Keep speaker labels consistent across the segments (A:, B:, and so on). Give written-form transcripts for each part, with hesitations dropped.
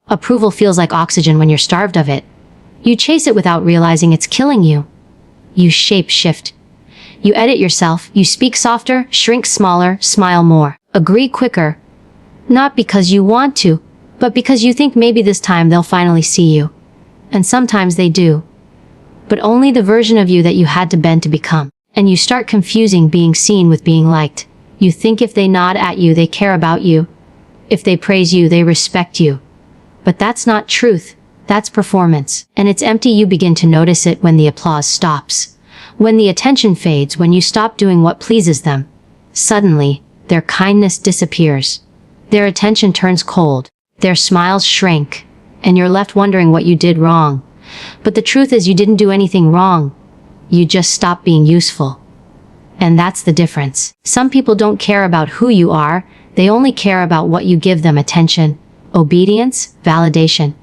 A: Approval feels like oxygen when you're starved of it. You chase it without realizing it's killing you. You shape shift. You edit yourself, you speak softer, shrink smaller, smile more, agree quicker. Not because you want to, but because you think maybe this time they'll finally see you. And sometimes they do. But only the version of you that you had to bend to become. And you start confusing being seen with being liked. You think if they nod at you, they care about you. If they praise you, they respect you. But that's not truth. That's performance. And it's empty. You begin to notice it when the applause stops. When the attention fades, when you stop doing what pleases them. Suddenly, their kindness disappears. Their attention turns cold. Their smiles shrink. And you're left wondering what you did wrong. But the truth is you didn't do anything wrong. You just stopped being useful. And that's the difference. Some people don't care about who you are. They only care about what you give them: attention, obedience, validation.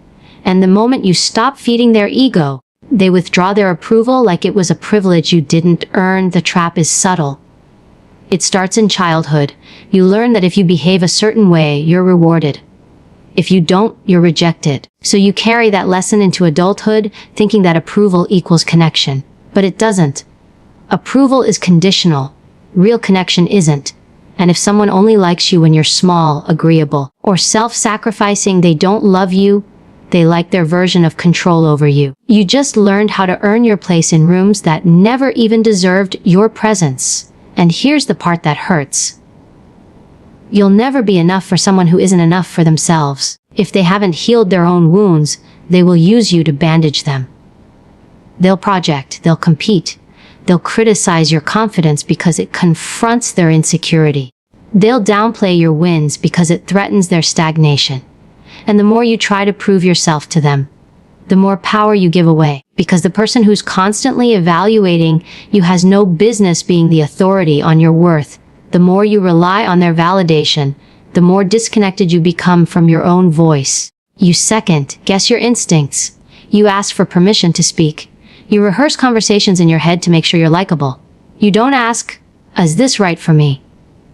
A: And the moment you stop feeding their ego, they withdraw their approval like it was a privilege you didn't earn. The trap is subtle. It starts in childhood. You learn that if you behave a certain way, you're rewarded. If you don't, you're rejected. So you carry that lesson into adulthood, thinking that approval equals connection. But it doesn't. Approval is conditional. Real connection isn't. And if someone only likes you when you're small, agreeable, or self-sacrificing, they don't love you. They like their version of control over you. You just learned how to earn your place in rooms that never even deserved your presence. And here's the part that hurts. You'll never be enough for someone who isn't enough for themselves. If they haven't healed their own wounds, they will use you to bandage them. They'll project, they'll compete, they'll criticize your confidence because it confronts their insecurity. They'll downplay your wins because it threatens their stagnation. And the more you try to prove yourself to them, the more power you give away. Because the person who's constantly evaluating you has no business being the authority on your worth. The more you rely on their validation, the more disconnected you become from your own voice. You second-guess your instincts. You ask for permission to speak. You rehearse conversations in your head to make sure you're likable. You don't ask, "Is this right for me?"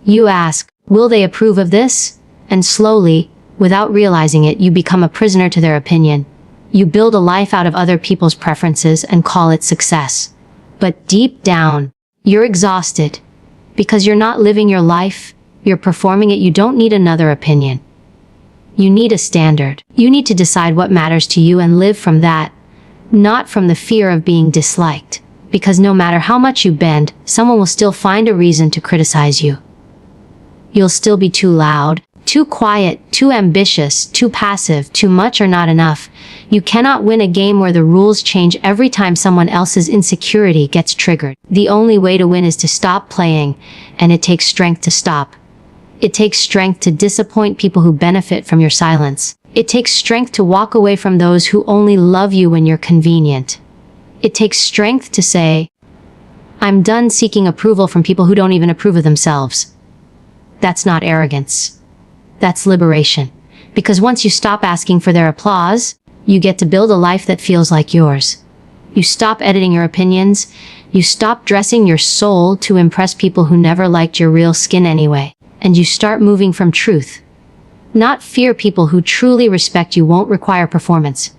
A: You ask, "Will they approve of this?" And slowly, without realizing it, you become a prisoner to their opinion. You build a life out of other people's preferences and call it success. But deep down, you're exhausted. Because you're not living your life, you're performing it. You don't need another opinion. You need a standard. You need to decide what matters to you and live from that, not from the fear of being disliked. Because no matter how much you bend, someone will still find a reason to criticize you. You'll still be too loud, too quiet, too ambitious, too passive, too much or not enough. You cannot win a game where the rules change every time someone else's insecurity gets triggered. The only way to win is to stop playing, and it takes strength to stop. It takes strength to disappoint people who benefit from your silence. It takes strength to walk away from those who only love you when you're convenient. It takes strength to say, "I'm done seeking approval from people who don't even approve of themselves." That's not arrogance. That's liberation. Because once you stop asking for their applause, you get to build a life that feels like yours. You stop editing your opinions. You stop dressing your soul to impress people who never liked your real skin anyway. And you start moving from truth. Not fear. People who truly respect you won't require performance.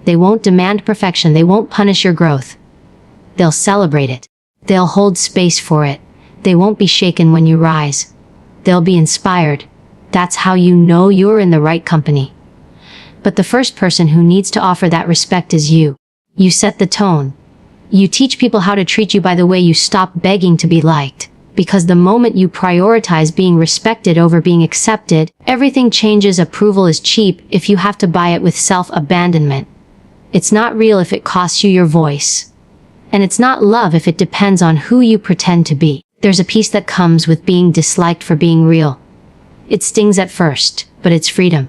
A: They won't demand perfection. They won't punish your growth. They'll celebrate it. They'll hold space for it. They won't be shaken when you rise. They'll be inspired. That's how you know you're in the right company. But the first person who needs to offer that respect is you. You set the tone. You teach people how to treat you by the way you stop begging to be liked. Because the moment you prioritize being respected over being accepted, everything changes. Approval is cheap if you have to buy it with self-abandonment. It's not real if it costs you your voice. And it's not love if it depends on who you pretend to be. There's a peace that comes with being disliked for being real. It stings at first, but it's freedom.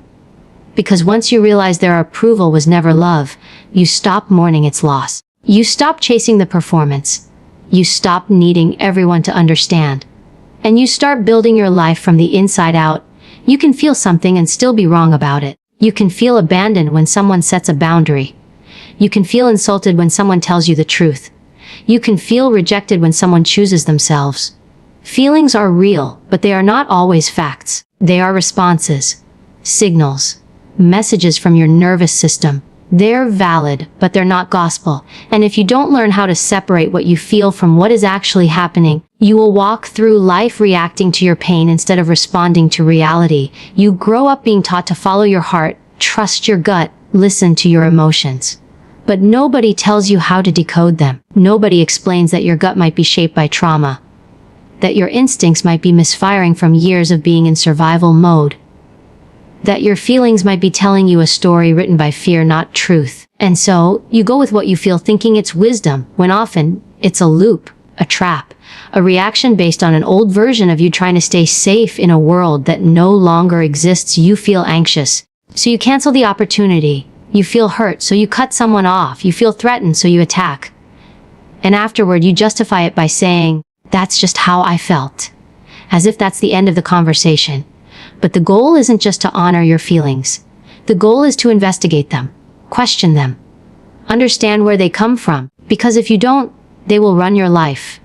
A: Because once you realize their approval was never love, you stop mourning its loss. You stop chasing the performance. You stop needing everyone to understand. And you start building your life from the inside out. You can feel something and still be wrong about it. You can feel abandoned when someone sets a boundary. You can feel insulted when someone tells you the truth. You can feel rejected when someone chooses themselves. Feelings are real, but they are not always facts. They are responses, signals. messages from your nervous system. They're valid, but they're not gospel. And if you don't learn how to separate what you feel from what is actually happening, you will walk through life reacting to your pain instead of responding to reality. You grow up being taught to follow your heart, trust your gut, listen to your emotions. But nobody tells you how to decode them. Nobody explains that your gut might be shaped by trauma, that your instincts might be misfiring from years of being in survival mode, that your feelings might be telling you a story written by fear, not truth. And so, you go with what you feel thinking it's wisdom, when often, it's a loop, a trap, a reaction based on an old version of you trying to stay safe in a world that no longer exists. You feel anxious, so you cancel the opportunity. You feel hurt, so you cut someone off. You feel threatened, so you attack. And afterward, you justify it by saying, "That's just how I felt," as if that's the end of the conversation. But the goal isn't just to honor your feelings. The goal is to investigate them, question them, understand where they come from. Because if you don't, they will run your life.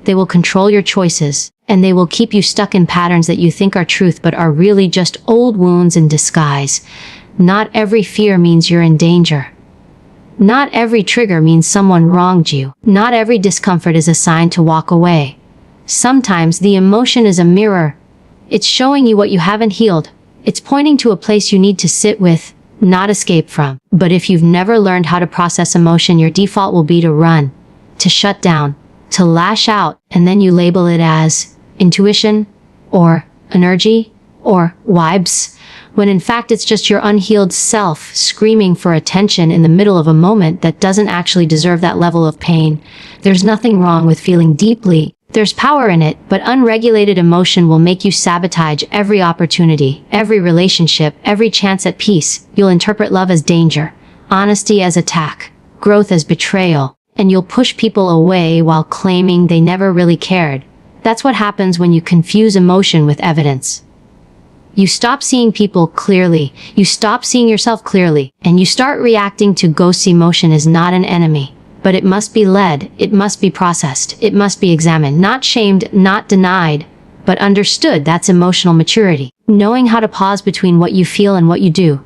A: They will control your choices, and they will keep you stuck in patterns that you think are truth but are really just old wounds in disguise. Not every fear means you're in danger. Not every trigger means someone wronged you. Not every discomfort is a sign to walk away. Sometimes the emotion is a mirror. It's showing you what you haven't healed. It's pointing to a place you need to sit with, not escape from. But if you've never learned how to process emotion, your default will be to run, to shut down, to lash out, and then you label it as intuition, or energy, or vibes, when in fact it's just your unhealed self screaming for attention in the middle of a moment that doesn't actually deserve that level of pain. There's nothing wrong with feeling deeply. There's power in it, but unregulated emotion will make you sabotage every opportunity, every relationship, every chance at peace. You'll interpret love as danger, honesty as attack, growth as betrayal, and you'll push people away while claiming they never really cared. That's what happens when you confuse emotion with evidence. You stop seeing people clearly, you stop seeing yourself clearly, and you start reacting to ghosts. Emotion is not an enemy. But it must be led, it must be processed, it must be examined, not shamed, not denied, but understood. That's emotional maturity. Knowing how to pause between what you feel and what you do.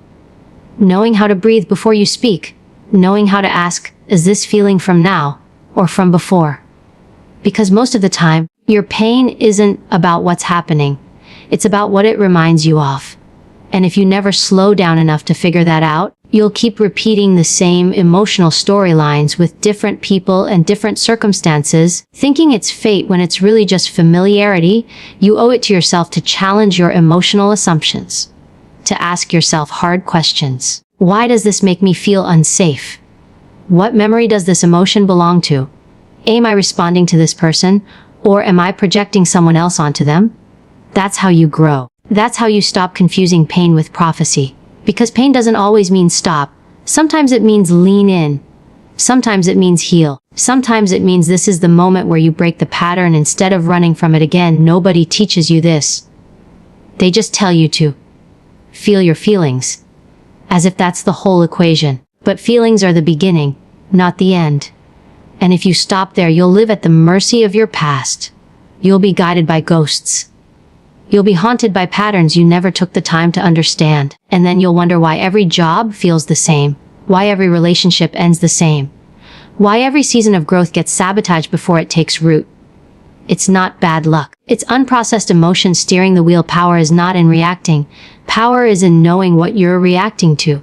A: Knowing how to breathe before you speak. Knowing how to ask, is this feeling from now or from before? Because most of the time, your pain isn't about what's happening. It's about what it reminds you of. And if you never slow down enough to figure that out, you'll keep repeating the same emotional storylines with different people and different circumstances, thinking it's fate when it's really just familiarity. You owe it to yourself to challenge your emotional assumptions, to ask yourself hard questions. Why does this make me feel unsafe? What memory does this emotion belong to? Am I responding to this person, or am I projecting someone else onto them? That's how you grow. That's how you stop confusing pain with prophecy. Because pain doesn't always mean stop. Sometimes it means lean in. Sometimes it means heal. Sometimes it means this is the moment where you break the pattern instead of running from it again. Nobody teaches you this. They just tell you to feel your feelings, as if that's the whole equation. But feelings are the beginning, not the end. And if you stop there, you'll live at the mercy of your past. You'll be guided by ghosts. You'll be haunted by patterns you never took the time to understand. And then you'll wonder why every job feels the same, why every relationship ends the same, why every season of growth gets sabotaged before it takes root. It's not bad luck. It's unprocessed emotion steering the wheel. Power is not in reacting. Power is in knowing what you're reacting to.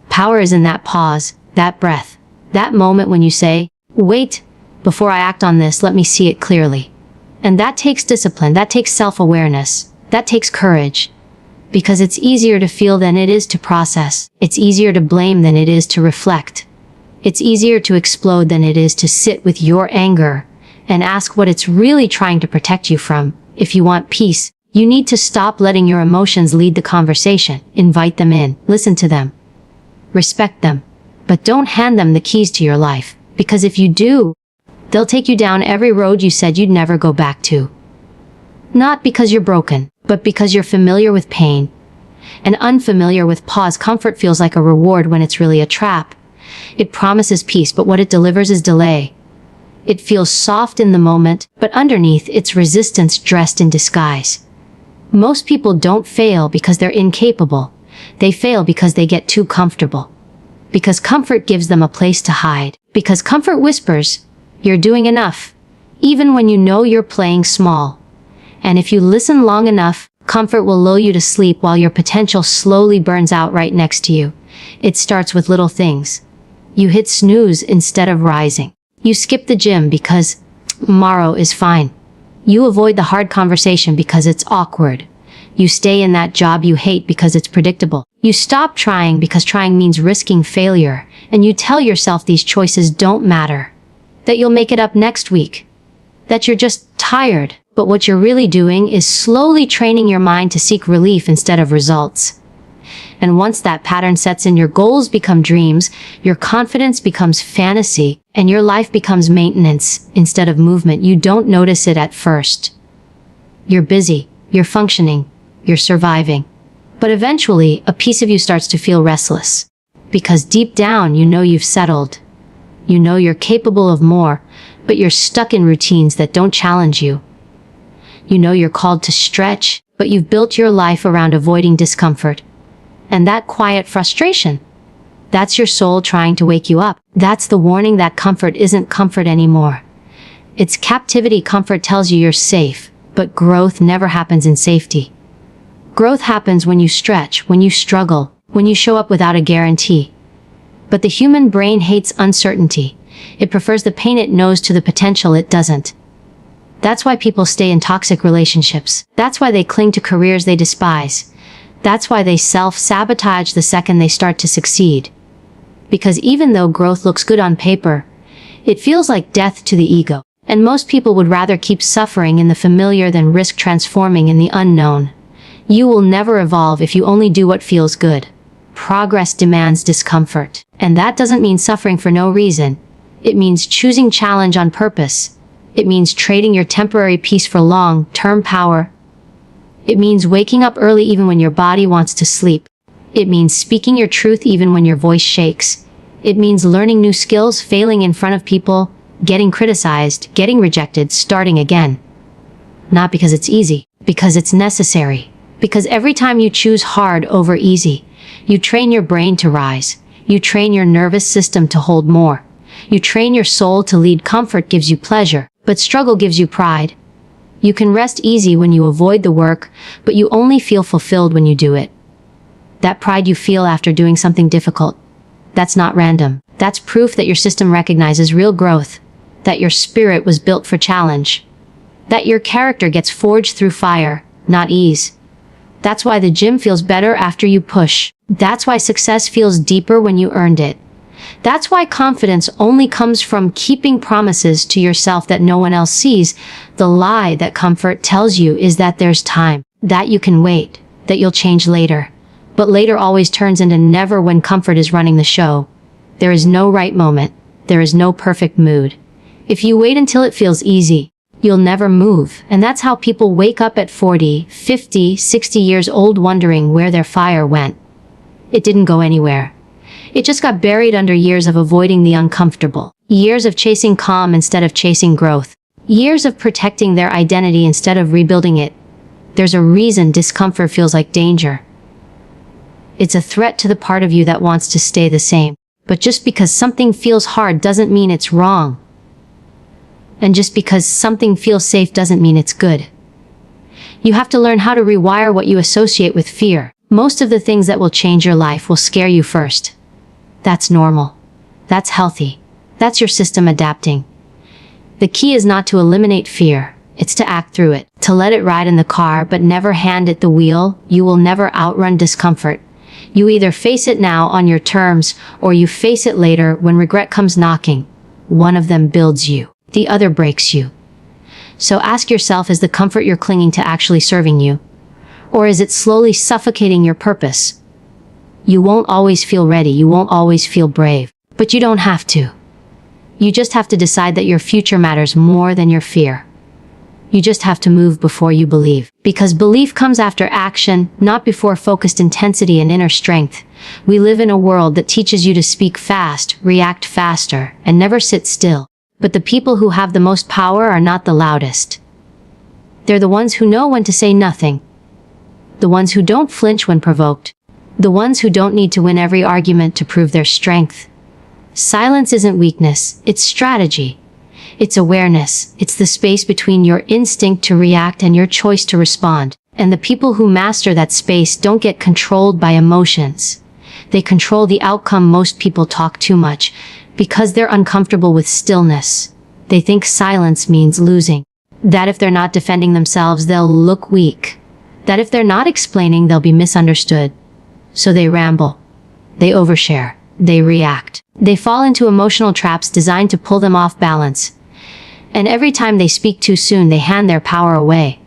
A: Power is in that pause, that breath, that moment when you say, wait, before I act on this, let me see it clearly. And that takes discipline, that takes self-awareness, that takes courage. Because it's easier to feel than it is to process. It's easier to blame than it is to reflect. It's easier to explode than it is to sit with your anger and ask what it's really trying to protect you from. If you want peace, you need to stop letting your emotions lead the conversation. Invite them in, listen to them, respect them, but don't hand them the keys to your life. Because if you do, they'll take you down every road you said you'd never go back to. Not because you're broken, but because you're familiar with pain. And unfamiliar with pause. Comfort feels like a reward when it's really a trap. It promises peace, but what it delivers is delay. It feels soft in the moment, but underneath it's resistance dressed in disguise. Most people don't fail because they're incapable. They fail because they get too comfortable. Because comfort gives them a place to hide. Because comfort whispers, "You're doing enough," even when you know you're playing small. And if you listen long enough, comfort will lull you to sleep while your potential slowly burns out right next to you. It starts with little things. You hit snooze instead of rising. You skip the gym because tomorrow is fine. You avoid the hard conversation because it's awkward. You stay in that job you hate because it's predictable. You stop trying because trying means risking failure, and you tell yourself these choices don't matter. That you'll make it up next week. That you're just tired. But what you're really doing is slowly training your mind to seek relief instead of results. And once that pattern sets in, your goals become dreams, your confidence becomes fantasy, and your life becomes maintenance instead of movement. You don't notice it at first. You're busy, you're functioning, you're surviving. But eventually, a piece of you starts to feel restless. Because deep down, you know you've settled. You know you're capable of more, but you're stuck in routines that don't challenge you. You know you're called to stretch, but you've built your life around avoiding discomfort. And that quiet frustration, that's your soul trying to wake you up. That's the warning that comfort isn't comfort anymore. It's captivity. Comfort tells you you're safe, but growth never happens in safety. Growth happens when you stretch, when you struggle, when you show up without a guarantee. But the human brain hates uncertainty. It prefers the pain it knows to the potential it doesn't. That's why people stay in toxic relationships. That's why they cling to careers they despise. That's why they self-sabotage the second they start to succeed. Because even though growth looks good on paper, it feels like death to the ego. And most people would rather keep suffering in the familiar than risk transforming in the unknown. You will never evolve if you only do what feels good. Progress demands discomfort. And that doesn't mean suffering for no reason. It means choosing challenge on purpose. It means trading your temporary peace for long-term power. It means waking up early even when your body wants to sleep. It means speaking your truth even when your voice shakes. It means learning new skills, failing in front of people, getting criticized, getting rejected, starting again. Not because it's easy, because it's necessary. Because every time you choose hard over easy, you train your brain to rise. You train your nervous system to hold more. You train your soul to lead. Comfort gives you pleasure, but struggle gives you pride. You can rest easy when you avoid the work, but you only feel fulfilled when you do it. That pride you feel after doing something difficult, that's not random. That's proof that your system recognizes real growth, that your spirit was built for challenge, that your character gets forged through fire, not ease. That's why the gym feels better after you push. That's why success feels deeper when you earned it. That's why confidence only comes from keeping promises to yourself that no one else sees. The lie that comfort tells you is that there's time, that you can wait, that you'll change later. But later always turns into never when comfort is running the show. There is no right moment. There is no perfect mood. If you wait until it feels easy, you'll never move. And that's how people wake up at 40, 50, 60 years old wondering where their fire went. It didn't go anywhere. It just got buried under years of avoiding the uncomfortable. Years of chasing calm instead of chasing growth. Years of protecting their identity instead of rebuilding it. There's a reason discomfort feels like danger. It's a threat to the part of you that wants to stay the same. But just because something feels hard doesn't mean it's wrong. And just because something feels safe doesn't mean it's good. You have to learn how to rewire what you associate with fear. Most of the things that will change your life will scare you first. That's normal. That's healthy. That's your system adapting. The key is not to eliminate fear. It's to act through it. To let it ride in the car, but never hand it the wheel. You will never outrun discomfort. You either face it now on your terms, or you face it later when regret comes knocking. One of them builds you. The other breaks you. So ask yourself, is the comfort you're clinging to actually serving you? Or is it slowly suffocating your purpose? You won't always feel ready, you won't always feel brave, but you don't have to. You just have to decide that your future matters more than your fear. You just have to move before you believe. Because belief comes after action, not before focused intensity and inner strength. We live in a world that teaches you to speak fast, react faster, and never sit still. But the people who have the most power are not the loudest. They're the ones who know when to say nothing. The ones who don't flinch when provoked. The ones who don't need to win every argument to prove their strength. Silence isn't weakness, it's strategy. It's awareness. It's the space between your instinct to react and your choice to respond. And the people who master that space don't get controlled by emotions. They control the outcome. Most people talk too much because they're uncomfortable with stillness. They think silence means losing. That if they're not defending themselves, they'll look weak. That if they're not explaining, they'll be misunderstood. So they ramble. They overshare. They react. They fall into emotional traps designed to pull them off balance. And every time they speak too soon, they hand their power away.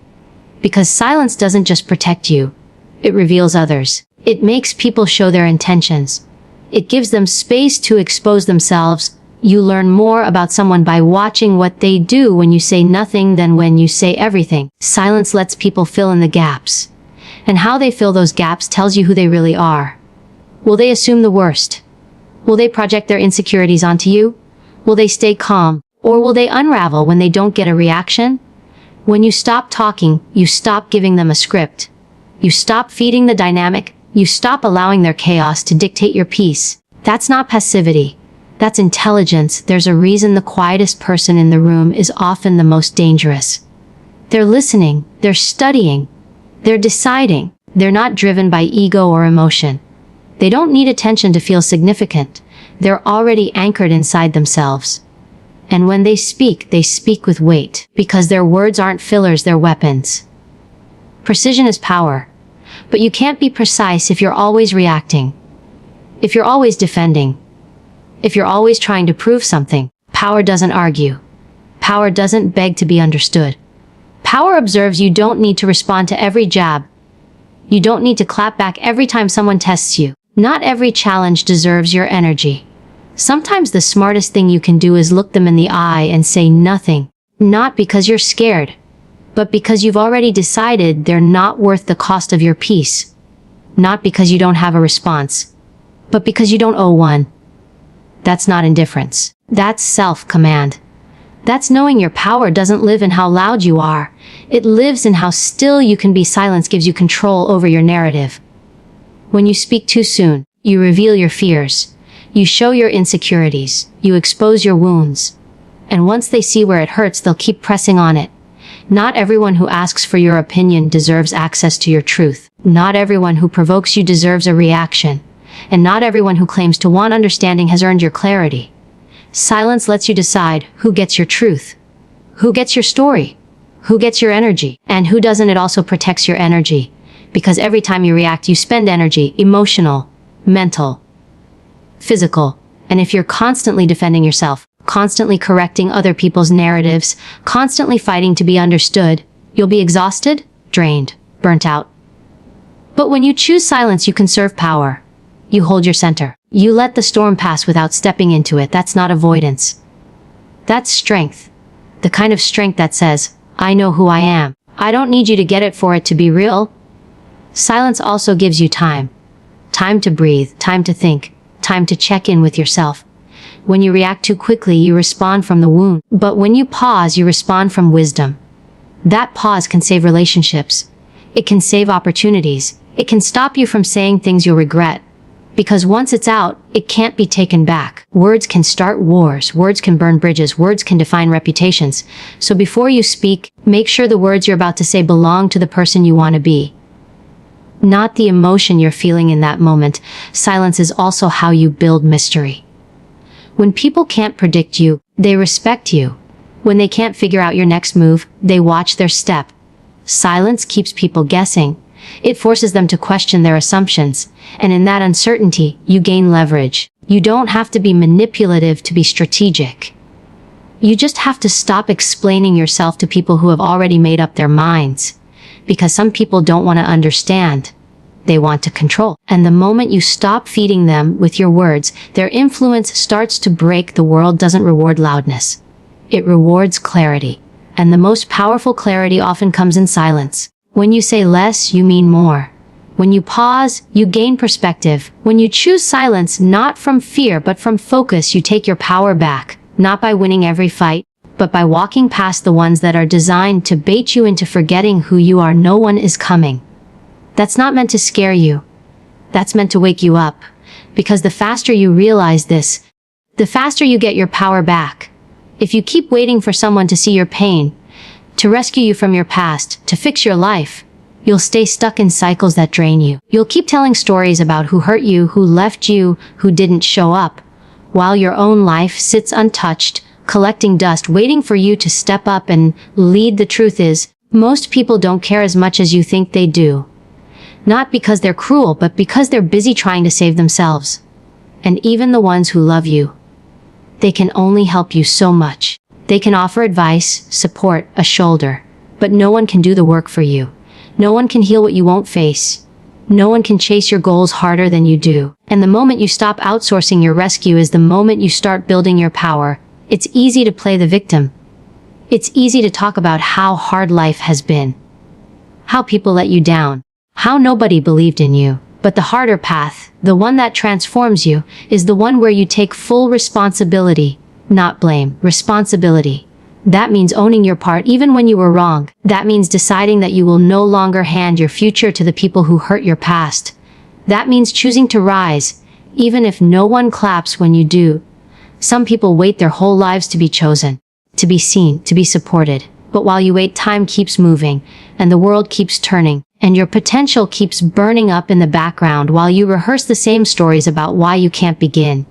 A: Because silence doesn't just protect you. It reveals others. It makes people show their intentions. It gives them space to expose themselves. You learn more about someone by watching what they do when you say nothing than when you say everything. Silence lets people fill in the gaps. And how they fill those gaps tells you who they really are. Will they assume the worst? Will they project their insecurities onto you? Will they stay calm? Or will they unravel when they don't get a reaction? When you stop talking, you stop giving them a script. You stop feeding the dynamic. You stop allowing their chaos to dictate your peace. That's not passivity. That's intelligence. There's a reason the quietest person in the room is often the most dangerous. They're listening. They're studying. They're deciding. They're not driven by ego or emotion. They don't need attention to feel significant. They're already anchored inside themselves. And when they speak with weight, because their words aren't fillers, they're weapons. Precision is power, but you can't be precise if you're always reacting, if you're always defending, if you're always trying to prove something. Power doesn't argue. Power doesn't beg to be understood. Power observes. You don't need to respond to every jab. You don't need to clap back every time someone tests you. Not every challenge deserves your energy. Sometimes the smartest thing you can do is look them in the eye and say nothing. Not because you're scared, but because you've already decided they're not worth the cost of your peace. Not because you don't have a response, but because you don't owe one. That's not indifference. That's self-command. That's knowing your power doesn't live in how loud you are. It lives in how still you can be. Silence gives you control over your narrative. When you speak too soon, you reveal your fears. You show your insecurities. You expose your wounds. And once they see where it hurts, they'll keep pressing on it. Not everyone who asks for your opinion deserves access to your truth. Not everyone who provokes you deserves a reaction. And not everyone who claims to want understanding has earned your clarity. Silence lets you decide who gets your truth, who gets your story, who gets your energy, and who doesn't. It also protects your energy. Because every time you react, you spend energy, emotional, mental, physical. And if you're constantly defending yourself, constantly correcting other people's narratives, constantly fighting to be understood, you'll be exhausted, drained, burnt out. But when you choose silence, you conserve power. You hold your center. You let the storm pass without stepping into it. That's not avoidance. That's strength. The kind of strength that says, I know who I am. I don't need you to get it for it to be real. Silence also gives you time. Time to breathe, time to think, time to check in with yourself. When you react too quickly, you respond from the wound. But when you pause, you respond from wisdom. That pause can save relationships. It can save opportunities. It can stop you from saying things you'll regret. Because once it's out, it can't be taken back. Words can start wars. Words can burn bridges. Words can define reputations. So before you speak, make sure the words you're about to say belong to the person you want to be, not the emotion you're feeling in that moment. Silence is also how you build mystery. When people can't predict you, they respect you. When they can't figure out your next move, they watch their step. Silence keeps people guessing. It forces them to question their assumptions. And in that uncertainty, you gain leverage. You don't have to be manipulative to be strategic. You just have to stop explaining yourself to people who have already made up their minds. Because some people don't want to understand. They want to control. And the moment you stop feeding them with your words, their influence starts to break. The world doesn't reward loudness. It rewards clarity. And the most powerful clarity often comes in silence. When you say less, you mean more. When you pause, you gain perspective. When you choose silence, not from fear, but from focus, you take your power back. Not by winning every fight, but by walking past the ones that are designed to bait you into forgetting who you are. No one is coming. That's not meant to scare you. That's meant to wake you up. Because the faster you realize this, the faster you get your power back. If you keep waiting for someone to see your pain, to rescue you from your past, to fix your life, you'll stay stuck in cycles that drain you. You'll keep telling stories about who hurt you, who left you, who didn't show up, while your own life sits untouched, collecting dust, waiting for you to step up and lead. The truth is, most people don't care as much as you think they do. Not because they're cruel, but because they're busy trying to save themselves. And even the ones who love you, they can only help you so much. They can offer advice, support, a shoulder, but no one can do the work for you. No one can heal what you won't face. No one can chase your goals harder than you do. And the moment you stop outsourcing your rescue is the moment you start building your power. It's easy to play the victim. It's easy to talk about how hard life has been, how people let you down, how nobody believed in you. But the harder path, the one that transforms you, is the one where you take full responsibility, not blame, responsibility. That means owning your part even when you were wrong. That means deciding that you will no longer hand your future to the people who hurt your past. That means choosing to rise, even if no one claps when you do. Some people wait their whole lives to be chosen, to be seen, to be supported. But while you wait, time keeps moving, and the world keeps turning, and your potential keeps burning up in the background while you rehearse the same stories about why you can't begin.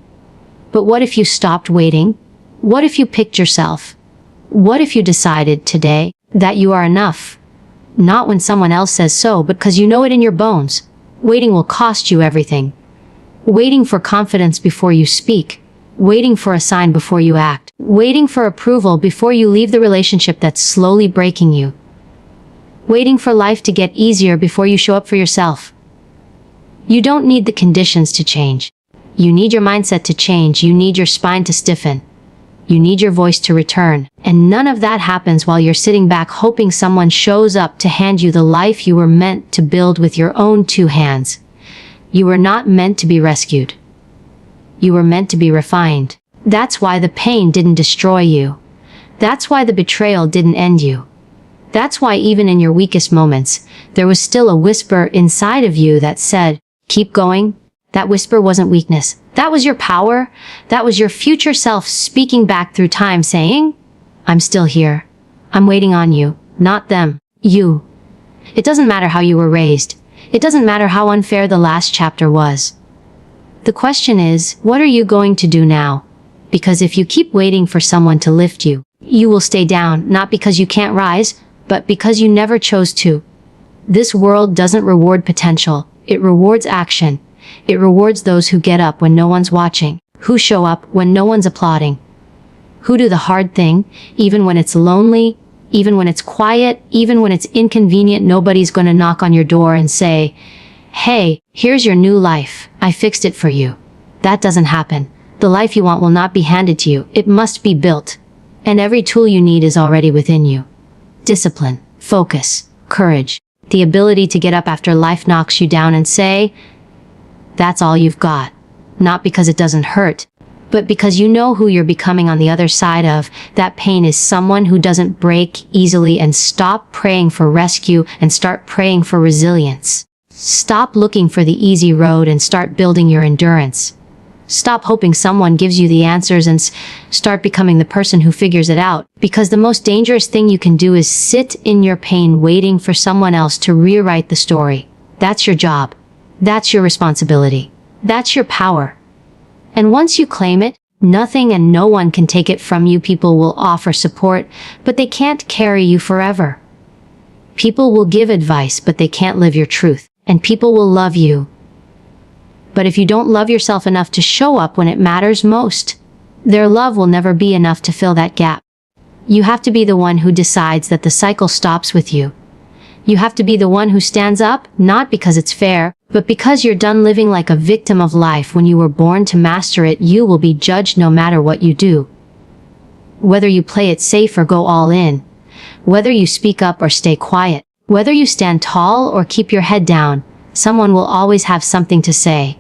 A: But what if you stopped waiting? What if you picked yourself? What if you decided today that you are enough? Not when someone else says so, but because you know it in your bones. Waiting will cost you everything. Waiting for confidence before you speak. Waiting for a sign before you act. Waiting for approval before you leave the relationship that's slowly breaking you. Waiting for life to get easier before you show up for yourself. You don't need the conditions to change. You need your mindset to change. You need your spine to stiffen. You need your voice to return. And none of that happens while you're sitting back hoping someone shows up to hand you the life you were meant to build with your own two hands. You were not meant to be rescued. You were meant to be refined. That's why the pain didn't destroy you. That's why the betrayal didn't end you. That's why even in your weakest moments, there was still a whisper inside of you that said, keep going. That whisper wasn't weakness. That was your power. That was your future self speaking back through time saying, I'm still here. I'm waiting on you, not them, you. It doesn't matter how you were raised. It doesn't matter how unfair the last chapter was. The question is, what are you going to do now? Because if you keep waiting for someone to lift you, you will stay down, not because you can't rise, but because you never chose to. This world doesn't reward potential. It rewards action. It rewards those who get up when no one's watching, who show up when no one's applauding, who do the hard thing, even when it's lonely, even when it's quiet, even when it's inconvenient. Nobody's going to knock on your door and say, hey, here's your new life. I fixed it for you. That doesn't happen. The life you want will not be handed to you. It must be built. And every tool you need is already within you. Discipline, focus, courage, the ability to get up after life knocks you down and say, that's all you've got. Not because it doesn't hurt, but because you know who you're becoming on the other side of that pain is someone who doesn't break easily. And stop praying for rescue and start praying for resilience. Stop looking for the easy road and start building your endurance. Stop hoping someone gives you the answers and start becoming the person who figures it out. Because the most dangerous thing you can do is sit in your pain waiting for someone else to rewrite the story. That's your job. That's your responsibility. That's your power. And once you claim it, nothing and no one can take it from you. People will offer support, but they can't carry you forever. People will give advice, but they can't live your truth. And people will love you. But if you don't love yourself enough to show up when it matters most, their love will never be enough to fill that gap. You have to be the one who decides that the cycle stops with you. You have to be the one who stands up, not because it's fair, but because you're done living like a victim of life. When you were born to master it, you will be judged no matter what you do. Whether you play it safe or go all in, whether you speak up or stay quiet, whether you stand tall or keep your head down, someone will always have something to say.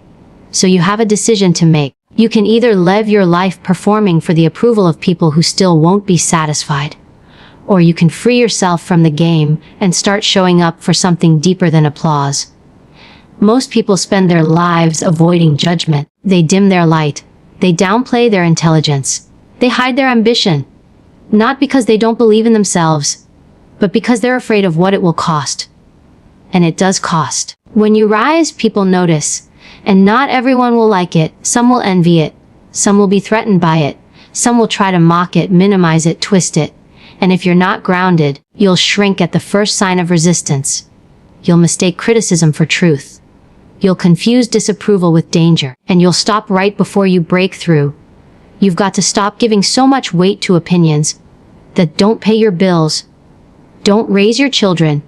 A: So you have a decision to make. You can either live your life performing for the approval of people who still won't be satisfied, or you can free yourself from the game and start showing up for something deeper than applause. Most people spend their lives avoiding judgment. They dim their light. They downplay their intelligence. They hide their ambition. Not because they don't believe in themselves, but because they're afraid of what it will cost. And it does cost. When you rise, people notice. And not everyone will like it. Some will envy it. Some will be threatened by it. Some will try to mock it, minimize it, twist it. And if you're not grounded, you'll shrink at the first sign of resistance. You'll mistake criticism for truth. You'll confuse disapproval with danger. And you'll stop right before you break through. You've got to stop giving so much weight to opinions that don't pay your bills, don't raise your children,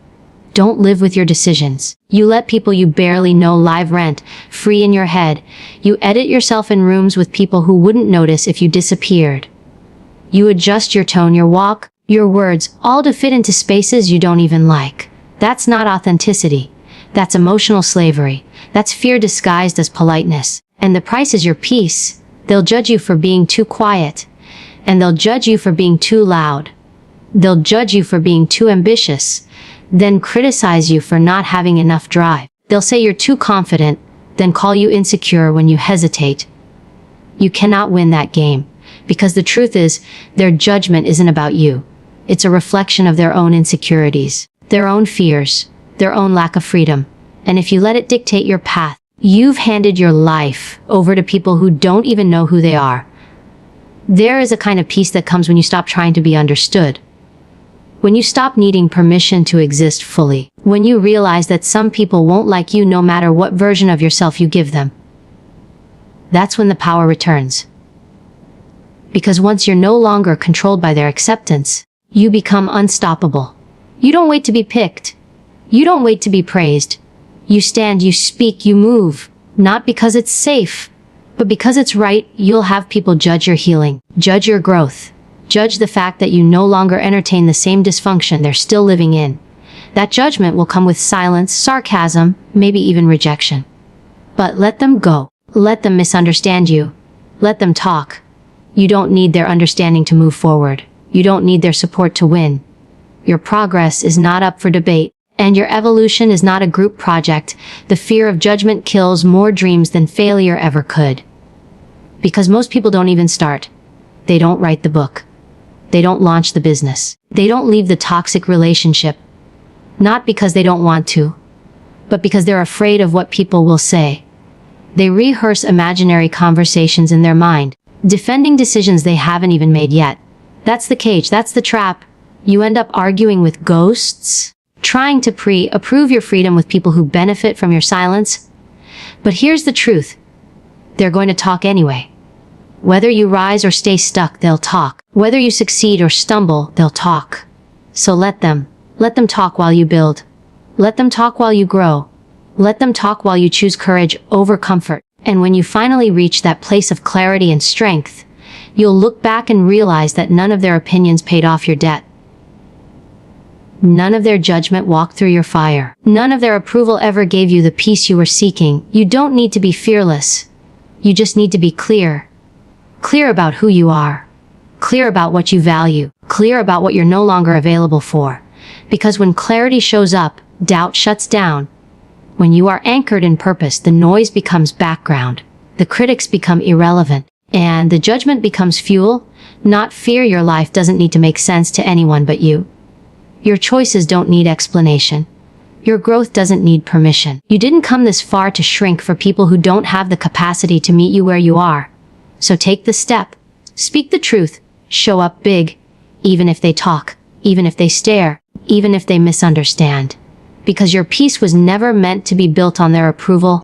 A: don't live with your decisions. You let people you barely know live rent, free in your head. You edit yourself in rooms with people who wouldn't notice if you disappeared. You adjust your tone, your walk, your words, all to fit into spaces you don't even like. That's not authenticity. That's emotional slavery. That's fear disguised as politeness. And the price is your peace. They'll judge you for being too quiet. And they'll judge you for being too loud. They'll judge you for being too ambitious, then criticize you for not having enough drive. They'll say you're too confident, then call you insecure when you hesitate. You cannot win that game, because the truth is, their judgment isn't about you. It's a reflection of their own insecurities, their own fears, their own lack of freedom. And if you let it dictate your path, you've handed your life over to people who don't even know who they are. There is a kind of peace that comes when you stop trying to be understood. When you stop needing permission to exist fully. When you realize that some people won't like you no matter what version of yourself you give them. That's when the power returns. Because once you're no longer controlled by their acceptance, you become unstoppable. You don't wait to be picked. You don't wait to be praised. You stand, you speak, you move. Not because it's safe, but because it's right. You'll have people judge your healing, judge your growth, judge the fact that you no longer entertain the same dysfunction they're still living in. That judgment will come with silence, sarcasm, maybe even rejection. But let them go. Let them misunderstand you. Let them talk. You don't need their understanding to move forward. You don't need their support to win. Your progress is not up for debate, and your evolution is not a group project. The fear of judgment kills more dreams than failure ever could. Because most people don't even start. They don't write the book. They don't launch the business. They don't leave the toxic relationship. Not because they don't want to, but because they're afraid of what people will say. They rehearse imaginary conversations in their mind, defending decisions they haven't even made yet. That's the cage, that's the trap. You end up arguing with ghosts, trying to approve your freedom with people who benefit from your silence. But here's the truth. They're going to talk anyway. Whether you rise or stay stuck, they'll talk. Whether you succeed or stumble, they'll talk. So let them talk while you build. Let them talk while you grow. Let them talk while you choose courage over comfort. And when you finally reach that place of clarity and strength, you'll look back and realize that none of their opinions paid off your debt. None of their judgment walked through your fire. None of their approval ever gave you the peace you were seeking. You don't need to be fearless. You just need to be clear. Clear about who you are. Clear about what you value. Clear about what you're no longer available for. Because when clarity shows up, doubt shuts down. When you are anchored in purpose, the noise becomes background. The critics become irrelevant. And the judgment becomes fuel, not fear. Your life doesn't need to make sense to anyone but you. Your choices don't need explanation. Your growth doesn't need permission. You didn't come this far to shrink for people who don't have the capacity to meet you where you are. So take the step. Speak the truth. Show up big. Even if they talk. Even if they stare. Even if they misunderstand. Because your peace was never meant to be built on their approval.